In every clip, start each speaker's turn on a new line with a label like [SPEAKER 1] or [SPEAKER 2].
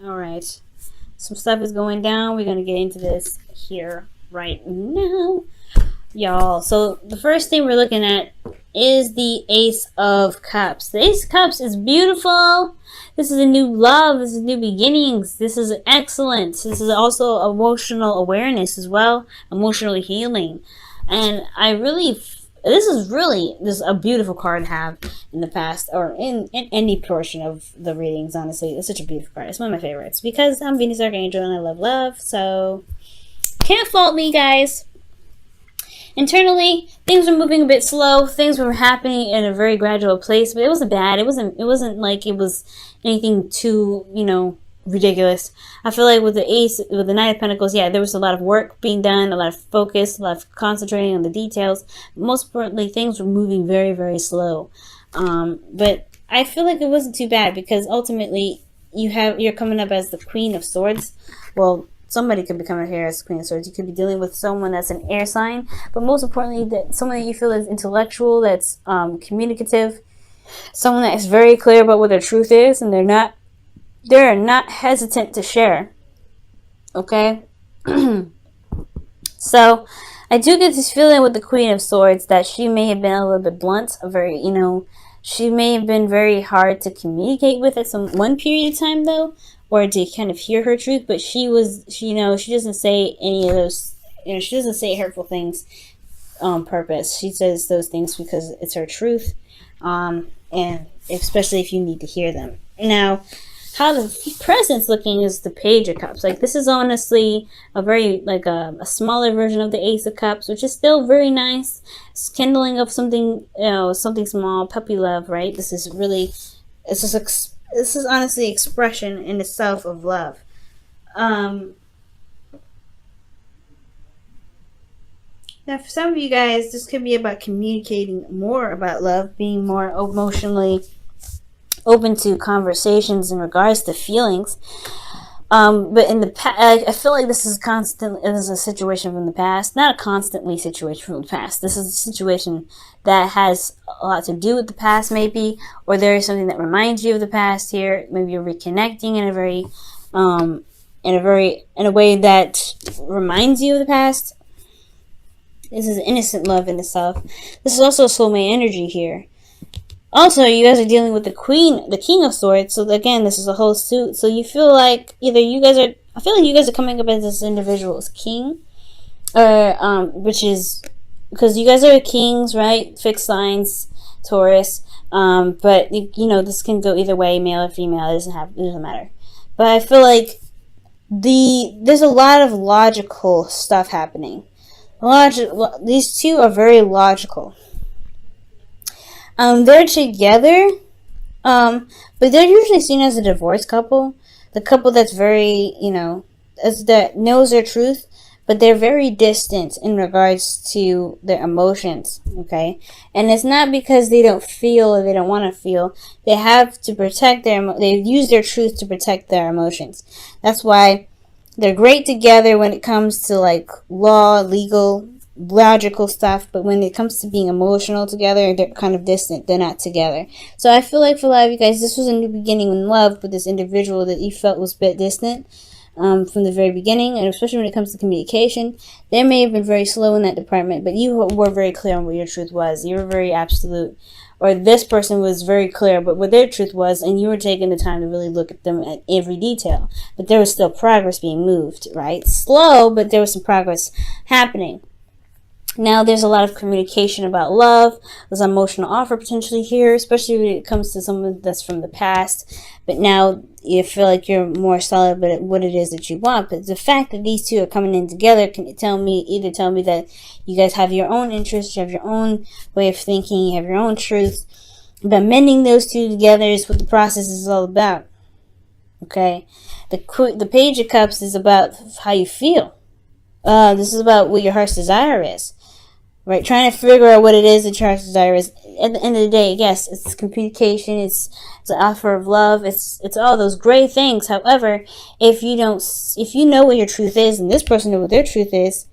[SPEAKER 1] All right. Some stuff is going down. We're going to get into this here right now, y'all. So the first thing we're looking at is the Ace of Cups. The Ace of Cups is beautiful. This is a new love. This is new beginnings. This is excellent. This is also emotional awareness as well, emotional healing. And this is a beautiful card to have in the past or in any portion of the readings. Honestly, it's such a beautiful card. It's one of my favorites because I'm Venus Archangel and I love love. So can't fault me, guys. Internally, things were moving a bit slow. Things were happening in a very gradual pace, but it wasn't bad. It wasn't like it was anything too, ridiculous. I feel like with the Knight of Pentacles, yeah, there was a lot of work being done, a lot of focus, a lot of concentrating on the details. Most importantly, things were moving very, very slow. But I feel like it wasn't too bad because ultimately you're coming up as the Queen of Swords. Well, somebody could be coming here as the Queen of Swords. You could be dealing with someone that's an air sign, but most importantly, someone that you feel is intellectual, that's communicative, someone that is very clear about what their truth is, and they're not hesitant to share. Okay? So, I do get this feeling with the Queen of Swords that she may have been a little bit blunt, she may have been very hard to communicate with at one period of time, though, or to kind of hear her truth, but she doesn't say any of those, she doesn't say hurtful things on purpose. She says those things because it's her truth, and especially if you need to hear them. Now, how the present's looking is the Page of Cups. Like, this is honestly a very, a smaller version of the Ace of Cups, which is still very nice. It's kindling of something, something small, puppy love, right? This is honestly expression in itself of love. Now, for some of you guys, this could be about communicating more about love, being more emotionally open to conversations in regards to feelings. But in the past, I feel like this is a situation from the past, not a constantly situation from the past. This is a situation that has a lot to do with the past, maybe, or there is something that reminds you of the past here. Maybe you're reconnecting in a way that reminds you of the past. This is innocent love in itself. This is also soulmate energy here. Also, you guys are dealing with the King of Swords. So again, this is a whole suit. So you feel like I feel like you guys are coming up as this individual as king, or which is because you guys are kings, right? Fixed signs, Taurus. But this can go either way, male or female. It doesn't matter. But I feel like there's a lot of logical stuff happening. These two are very logical. They're together, but they're usually seen as a divorced couple. The couple that's very, that knows their truth, but they're very distant in regards to their emotions, okay? And it's not because they don't feel or they don't want to feel. They have to protect they use their truth to protect their emotions. That's why they're great together when it comes to, law, legal, logical stuff, but when it comes to being emotional together, they're kind of distant. They're not together. So I feel like for a lot of you guys, this was a new beginning in love with this individual that you felt was a bit distant from the very beginning, and especially when it comes to communication. They may have been very slow in that department, but you were very clear on what your truth was. You were very absolute, or this person was very clear about what their truth was, and you were taking the time to really look at them at every detail. But there was still progress being moved, right? Slow, but there was some progress happening. Now there's a lot of communication about love. There's an emotional offer potentially here, especially when it comes to someone that's from the past. But now you feel like you're more solid about what it is that you want. But the fact that these two are coming in together can either tell me that you guys have your own interests, you have your own way of thinking, you have your own truth. But mending those two together is what the process is all about. Okay? The Page of Cups is about how you feel. This is about what your heart's desire is. Right, trying to figure out what it is that your heart's desire is. At the end of the day, yes, it's communication, it's an offer of love, it's all those great things. However, if you know what your truth is, and this person knows what their truth is,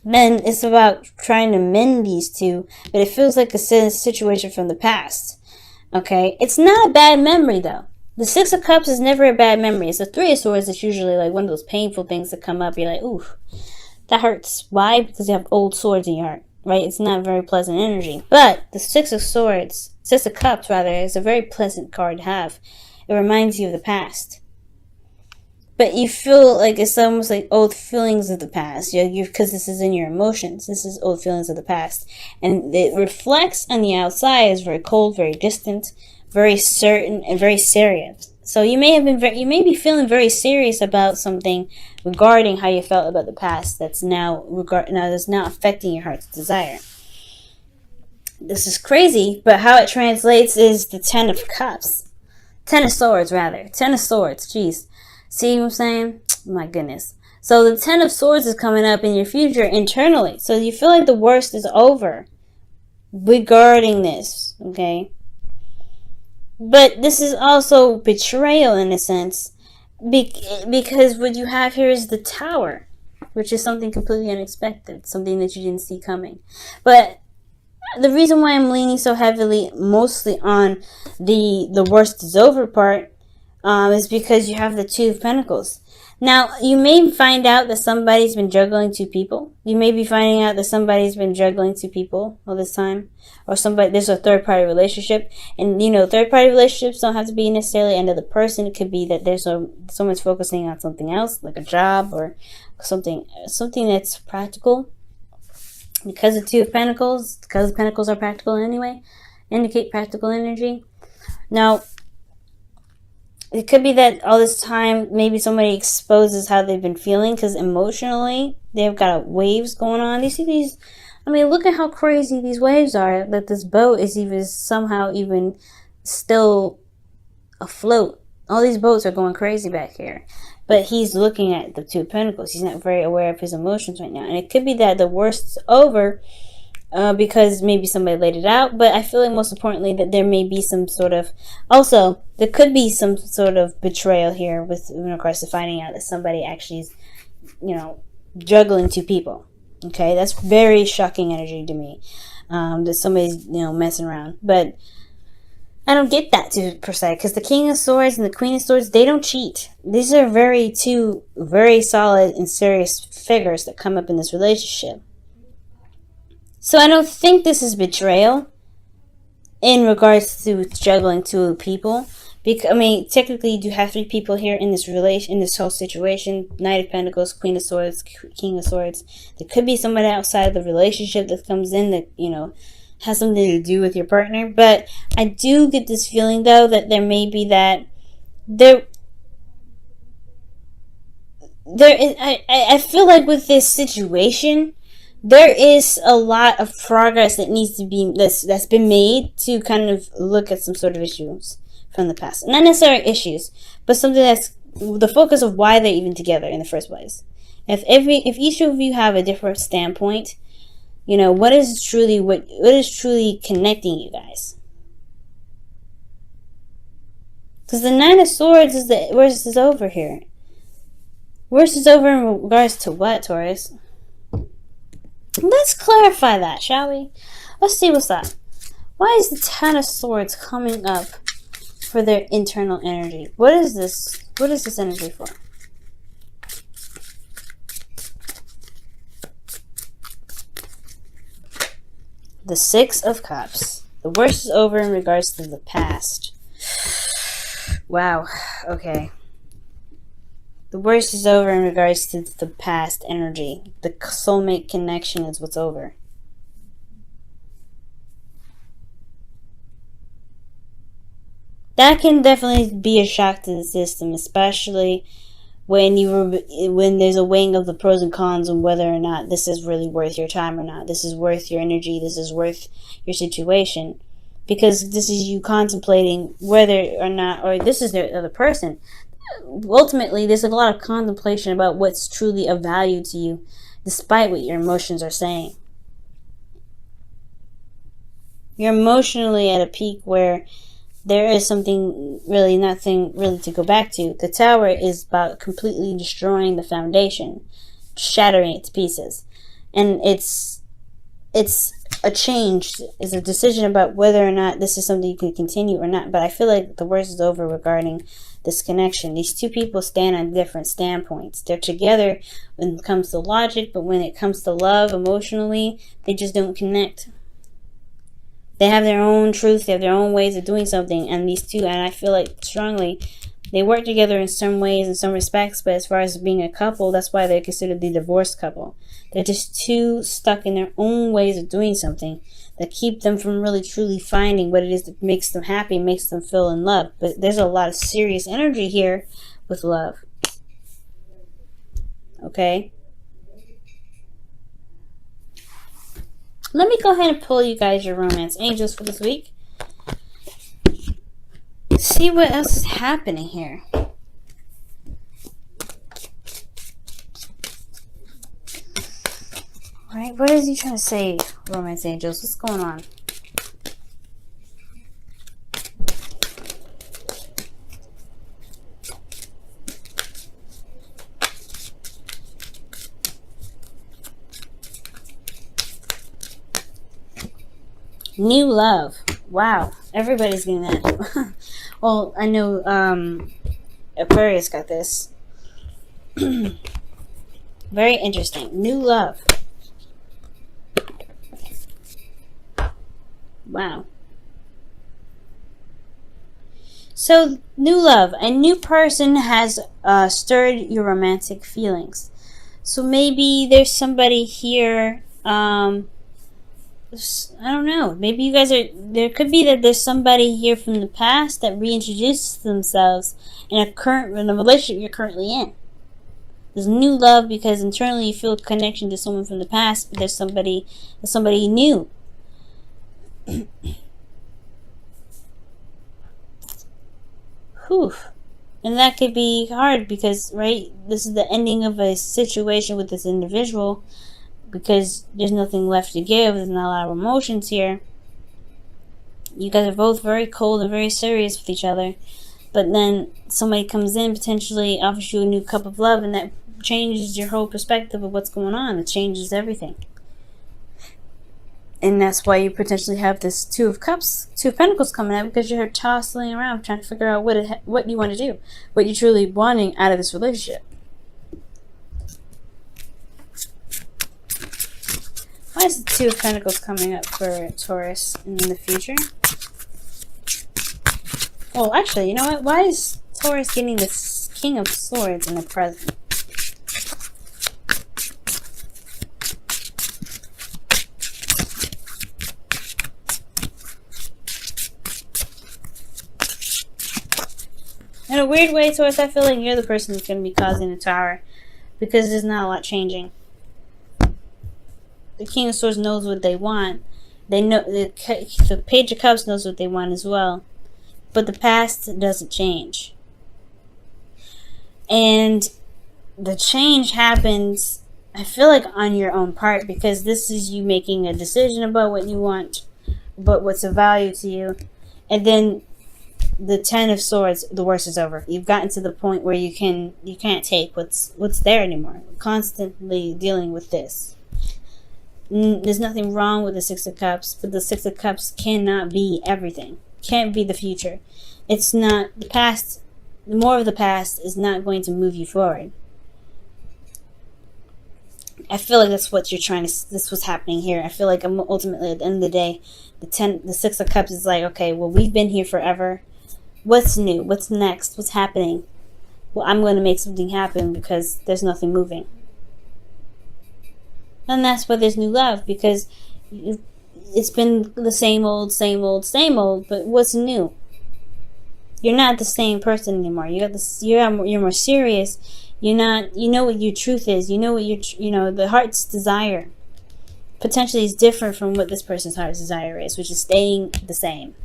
[SPEAKER 1] then it's about trying to mend these two. But it feels like a situation from the past. Okay, it's not a bad memory though. The Six of Cups is never a bad memory. It's the Three of Swords that's usually like one of those painful things that come up. You're like, ooh, that hurts. Why? Because you have old swords in your heart, right? It's not very pleasant energy. But the Six of Cups rather, is a very pleasant card to have. It reminds you of the past. But you feel like it's almost like old feelings of the past. Because this is in your emotions. This is old feelings of the past. And it reflects on the outside as very cold, very distant, very certain, and very serious. So you may be feeling very serious about something regarding how you felt about the past that's now affecting your heart's desire. This is crazy, but how it translates is the Ten of Cups. Ten of Swords, rather. Ten of Swords, jeez. See what I'm saying? My goodness. So the Ten of Swords is coming up in your future internally. So you feel like the worst is over regarding this, okay? But this is also betrayal in a sense. Because what you have here is the Tower, which is something completely unexpected. Something that you didn't see coming. But the reason why I'm leaning so heavily mostly on the worst is over part is because you have the Two of Pentacles. Now, you may find out that somebody's been juggling two people. You may be finding out that somebody's been juggling two people all this time. Or there's a third-party relationship. And, third-party relationships don't have to be necessarily another person. It could be that there's someone's focusing on something else, like a job or something that's practical. Because the Two of Pentacles, because Pentacles are practical anyway, indicate practical energy. Now, it could be that all this time, maybe somebody exposes how they've been feeling, because emotionally, they've got waves going on. You see these, look at how crazy these waves are, that this boat is somehow still afloat. All these boats are going crazy back here. But he's looking at the Two of Pentacles. He's not very aware of his emotions right now. And it could be that the worst is over because maybe somebody laid it out. But I feel like most importantly that there may be some sort of... Also, there could be some sort of betrayal here with regards to finding out that somebody actually is, juggling two people. Okay? That's very shocking energy to me. That somebody's, messing around. But I don't get that per se, because the King of Swords and the Queen of Swords, they don't cheat. These are two very solid and serious figures that come up in this relationship. So I don't think this is betrayal in regards to juggling two people. Because, technically you do have three people here in this whole situation. Knight of Pentacles, Queen of Swords, King of Swords. There could be somebody outside of the relationship that comes in that, has something to do with your partner. But I do get this feeling, though, that there may be that I feel like with this situation, there is a lot of progress that needs to be that's been made to kind of look at some sort of issues from the past. Not necessarily issues, but something that's the focus of why they're even together in the first place. If each of you have a different standpoint, what is truly connecting you guys? Because the Nine of Swords is the worst is over here. Worst is over in regards to what, Taurus? Let's clarify that, shall we? Let's see what's up. Why is the Ten of Swords coming up for their internal energy? What is this? What is this energy for? The Six of Cups. The worst is over in regards to the past. Wow. Okay. The worst is over in regards to the past energy. The soulmate connection is what's over. That can definitely be a shock to the system, especially when there's a weighing of the pros and cons and whether or not this is really worth your time or not. This is worth your energy. This is worth your situation. Because this is you contemplating whether or not, or this is the other person. Ultimately, there's a lot of contemplation about what's truly of value to you, despite what your emotions are saying. You're emotionally at a peak where there is nothing really to go back to. The Tower is about completely destroying the foundation, shattering it to pieces. And it's a change, is a decision about whether or not this is something you can continue or not. But I feel like the worst is over regarding this connection. These two people stand on different standpoints. They're together when it comes to logic, but when it comes to love emotionally, they just don't connect. They have their own truth, they have their own ways of doing something, and these two, and I feel like strongly, they work together in some ways, in some respects, but as far as being a couple, that's why they're considered the divorced couple. They're just too stuck in their own ways of doing something that keep them from really truly finding what it is that makes them happy, makes them feel in love. But there's a lot of serious energy here with love. Okay? Let me go ahead and pull you guys your romance angels for this week. See what else is happening here. Alright, what is he trying to say, romance angels? What's going on? New love. Wow, everybody's getting that. Well, I know Aquarius got this. Very interesting. New love. Wow. So, new love. A new person has stirred your romantic feelings. So maybe there's somebody here, I don't know. Maybe you guys are, there could be that there's somebody here from the past that reintroduces themselves in a relationship you're currently in. There's new love because internally you feel a connection to someone from the past, but there's somebody new. Whew. And that could be hard because, right, this is the ending of a situation with this individual because there's nothing left to give. There's not a lot of emotions here. You guys are both very cold and very serious with each other. But then somebody comes in, potentially offers you a new cup of love, and that changes your whole perspective of what's going on. It changes everything. And that's why you potentially have this Two of Pentacles coming out, because you're tossing around trying to figure out what you want to do, what you're truly wanting out of this relationship. Why is the Two of Pentacles coming up for Taurus in the future? Well, actually, you know what? Why is Taurus getting this King of Swords in the present? In a weird way, Taurus, I feel like you're the person who's going to be causing the tower because there's not a lot changing. The King of Swords knows what they want. They know the Page of Cups knows what they want as well, but the past doesn't change. And the change happens, I feel like, on your own part, because this is you making a decision about what you want, but what's of value to you, and then the Ten of Swords, the worst is over. You've gotten to the point where you can't take what's there anymore. Constantly dealing with this. There's nothing wrong with the Six of Cups, but the Six of Cups cannot be everything. Can't be the future. It's not the past. More of the past is not going to move you forward. I feel like that's what you're trying to. That's what's happening here. I feel like ultimately at the end of the day, the Six of Cups is like, okay, well, we've been here forever. What's new? What's next? What's happening? Well, I'm going to make something happen because there's nothing moving. And that's why there's new love, because it's been the same old, but what's new? You're not the same person anymore. You're more serious. You know what your truth is. You know what the heart's desire potentially is different from what this person's heart's desire is, which is staying the same.